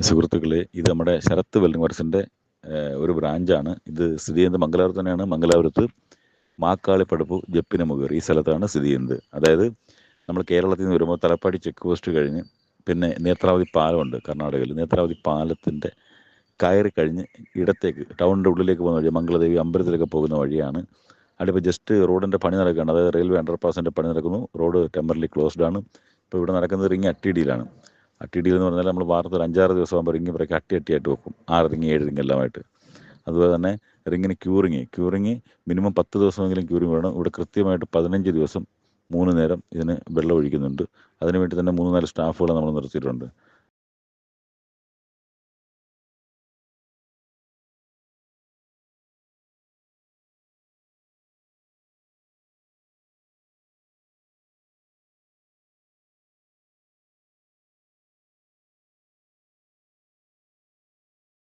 സുഹൃത്തുക്കളെ, ഇത് നമ്മുടെ ശരത്ത് വെൽഡിംഗ് വർക്സിൻ്റെ ഒരു ബ്രാഞ്ചാണ്. ഇത് സ്ഥിതി ചെയ്യുന്നത് മംഗലാപുരത്ത് തന്നെയാണ്. മംഗലാപുരത്ത് മാക്കാളിപ്പടപ്പ് ജപ്പിന മുകേർ ഈ സ്ഥലത്താണ് സ്ഥിതി ചെയ്യുന്നത്. അതായത് നമ്മൾ കേരളത്തിൽ നിന്ന് വരുമ്പോൾ തലപ്പാടി ചെക്ക് പോസ്റ്റ് കഴിഞ്ഞ് പിന്നെ നേത്രാവതി പാലമുണ്ട് കർണാടകയിൽ. നേത്രാവതി പാലത്തിൻ്റെ കയറി കഴിഞ്ഞ് ഇടത്തേക്ക് ടൗണിൻ്റെ ഉള്ളിലേക്ക് പോകുന്ന വഴി, മംഗളദേവി അമ്പലത്തിലേക്ക് പോകുന്ന വഴിയാണ്. അവിടെ ജസ്റ്റ് റോഡിൻ്റെ പണി നടക്കുകയാണ്. അതായത് റെയിൽവേ അണ്ടർപാസിൻ്റെ പണി നടക്കുന്നു. റോഡ് ടെമ്പറലി ക്ലോസ്ഡ് ആണ്. ഇപ്പോൾ ഇവിടെ നടക്കുന്നത് റിങ് അട്ടിടിയിലാണ്. അട്ടിടിയിൽ എന്ന് പറഞ്ഞാൽ നമ്മൾ വാർത്ത ഒരു 5-6 ദിവസം ആകുമ്പോൾ റിങ് ഇവരൊക്കെ അട്ടിയായിട്ട് വെക്കും. 6 റിങ് 7 റിങ് എല്ലാമായിട്ട്. അതുപോലെ തന്നെ റിങ്ങിന് ക്യൂറിങ് മിനിമം 10 ദിവസമെങ്കിലും ക്യൂറിങ് വേണം. ഇവിടെ കൃത്യമായിട്ട് 15 ദിവസം 3 നേരം ഇതിന് വെള്ളം ഒഴിക്കുന്നുണ്ട്. അതിനുവേണ്ടി തന്നെ 3-4 സ്റ്റാഫുകളെ നമ്മൾ നിർത്തിയിട്ടുണ്ട്.